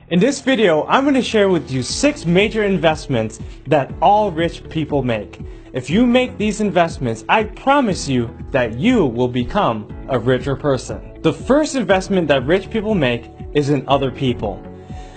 In this video, I'm going to share with you 6 major investments that all rich people make. If you make these investments, I promise you that you will become a richer person. The first investment that rich people make is in other people.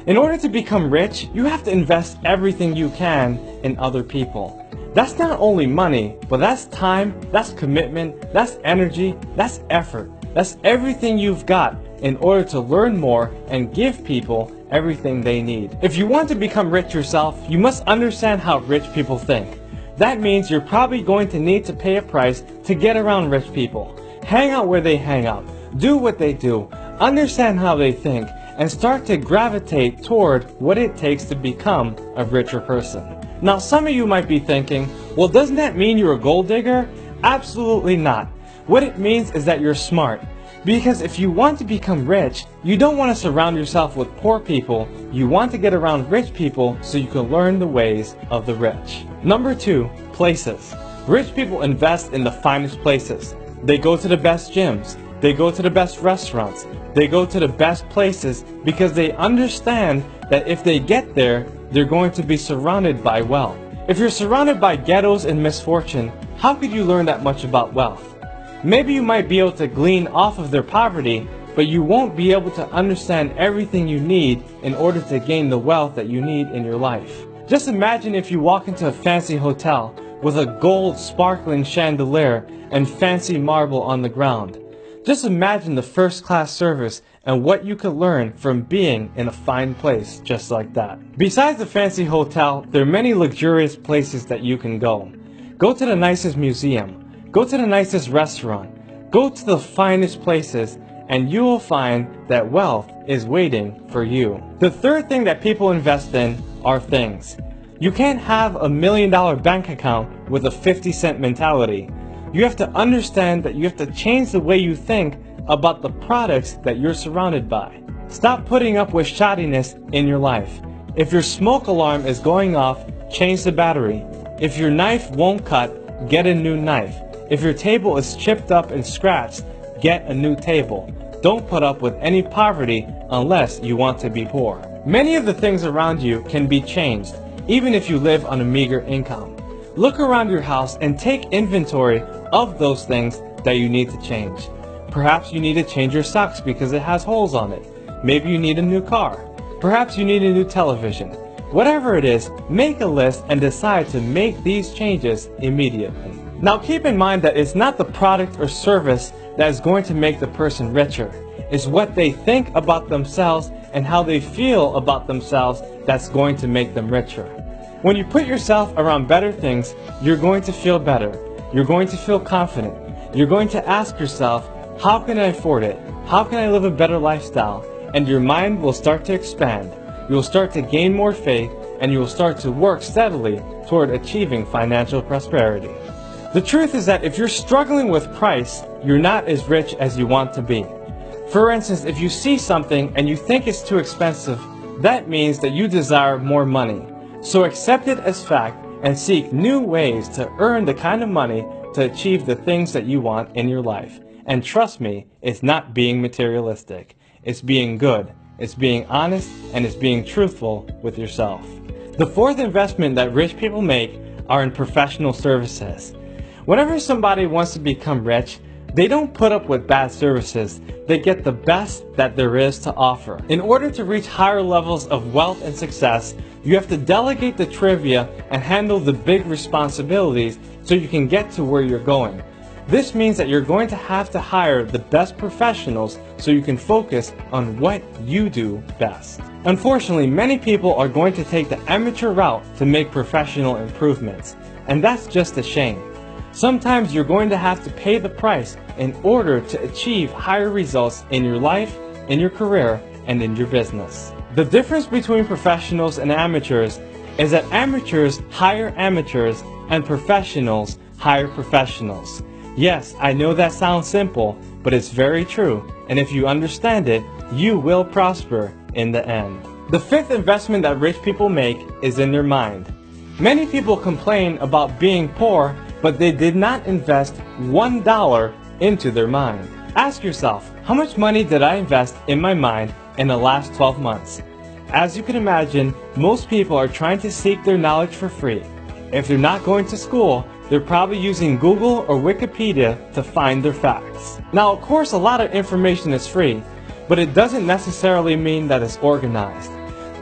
In order to become rich, you have to invest everything you can in other people. That's not only money, but that's time, that's commitment, that's energy, that's effort. That's everything you've got in order to learn more and give people everything they need. If you want to become rich yourself, you must understand how rich people think. That means you're probably going to need to pay a price to get around rich people. Hang out where they hang out, do what they do, understand how they think, and start to gravitate toward what it takes to become a richer person. Now, some of you might be thinking, well, doesn't that mean you're a gold digger? Absolutely not. What it means is that you're smart. Because if you want to become rich, you don't want to surround yourself with poor people. You want to get around rich people so you can learn the ways of the rich. Number 2, places. Rich people invest in the finest places. They go to the best gyms. They go to the best restaurants. They go to the best places because they understand that if they get there, they're going to be surrounded by wealth. If you're surrounded by ghettos and misfortune, how could you learn that much about wealth? Maybe you might be able to glean off of their poverty, but you won't be able to understand everything you need in order to gain the wealth that you need in your life. Just imagine if you walk into a fancy hotel with a gold sparkling chandelier and fancy marble on the ground. Just imagine the first-class service and what you could learn from being in a fine place just like that. Besides the fancy hotel, there are many luxurious places that you can go. Go to the nicest museum. Go to the nicest restaurant. Go to the finest places, and you will find that wealth is waiting for you. The third thing that people invest in are things. You can't have a $1 million bank account with a 50-cent mentality. You have to understand that you have to change the way you think about the products that you're surrounded by. Stop putting up with shoddiness in your life. If your smoke alarm is going off, change the battery. If your knife won't cut, get a new knife. If your table is chipped up and scratched, get a new table. Don't put up with any poverty unless you want to be poor. Many of the things around you can be changed, even if you live on a meager income. Look around your house and take inventory of those things that you need to change. Perhaps you need to change your socks because it has holes on it. Maybe you need a new car. Perhaps you need a new television. Whatever it is, make a list and decide to make these changes immediately. Now keep in mind that it's not the product or service that is going to make the person richer. It's what they think about themselves and how they feel about themselves that's going to make them richer. When you put yourself around better things, you're going to feel better. You're going to feel confident. You're going to ask yourself, how can I afford it? How can I live a better lifestyle? And your mind will start to expand. You will start to gain more faith, and you will start to work steadily toward achieving financial prosperity. The truth is that if you're struggling with price, you're not as rich as you want to be. For instance, if you see something and you think it's too expensive, that means that you desire more money. So accept it as fact and seek new ways to earn the kind of money to achieve the things that you want in your life. And trust me, it's not being materialistic. It's being good, it's being honest, and it's being truthful with yourself. The fourth investment that rich people make are in professional services. Whenever somebody wants to become rich, they don't put up with bad services. They get the best that there is to offer. In order to reach higher levels of wealth and success, you have to delegate the trivia and handle the big responsibilities so you can get to where you're going. This means that you're going to have to hire the best professionals so you can focus on what you do best. Unfortunately, many people are going to take the amateur route to make professional improvements, and that's just a shame. Sometimes you're going to have to pay the price in order to achieve higher results in your life, in your career, and in your business. The difference between professionals and amateurs is that amateurs hire amateurs and professionals hire professionals. Yes, I know that sounds simple, but it's very true, and if you understand it, you will prosper in the end. The fifth investment that rich people make is in their mind. Many people complain about being poor, but they did not invest $1 into their mind. Ask yourself, how much money did I invest in my mind in the last 12 months? As you can imagine, most people are trying to seek their knowledge for free. If they're not going to school, they're probably using Google or Wikipedia to find their facts. Now, of course, a lot of information is free, but it doesn't necessarily mean that it's organized.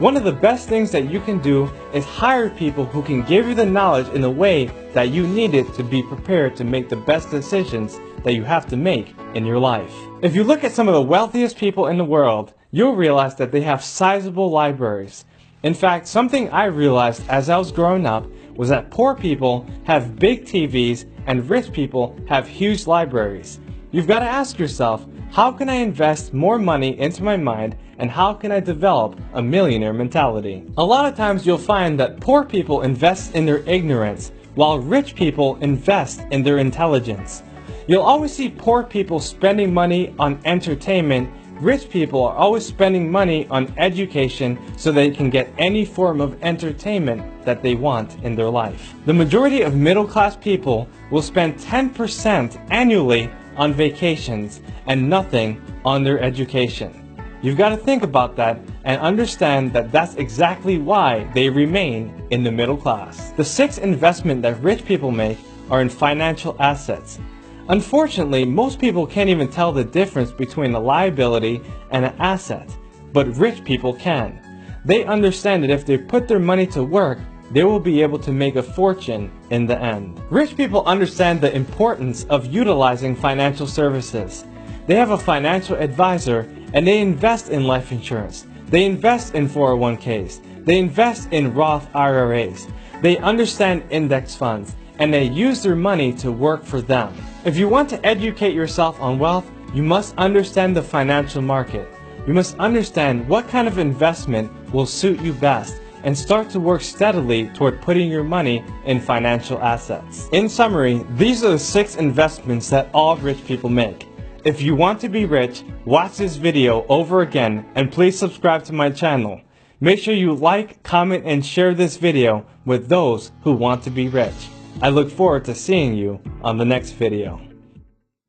One of the best things that you can do is hire people who can give you the knowledge in a way that you need it to be prepared to make the best decisions that you have to make in your life. If you look at some of the wealthiest people in the world, you'll realize that they have sizable libraries. In fact, something I realized as I was growing up was that poor people have big TVs and rich people have huge libraries. You've got to ask yourself, how can I invest more money into my mind, and how can I develop a millionaire mentality? A lot of times you'll find that poor people invest in their ignorance, while rich people invest in their intelligence. You'll always see poor people spending money on entertainment. Rich people are always spending money on education so they can get any form of entertainment that they want in their life. The majority of middle-class people will spend 10% annually on vacations and nothing on their education. You've got to think about that and understand that that's exactly why they remain in the middle class. The sixth investment that rich people make are in financial assets. Unfortunately, most people can't even tell the difference between a liability and an asset, but rich people can. They understand that if they put their money to work, they will be able to make a fortune in the end. Rich people understand the importance of utilizing financial services. They have a financial advisor and they invest in life insurance. They invest in 401ks. They invest in Roth IRAs. They understand index funds and they use their money to work for them. If you want to educate yourself on wealth, you must understand the financial market. You must understand what kind of investment will suit you best and start to work steadily toward putting your money in financial assets. In summary, these are the 6 investments that all rich people make. If you want to be rich, watch this video over again and please subscribe to my channel. Make sure you like, comment, and share this video with those who want to be rich. I look forward to seeing you on the next video.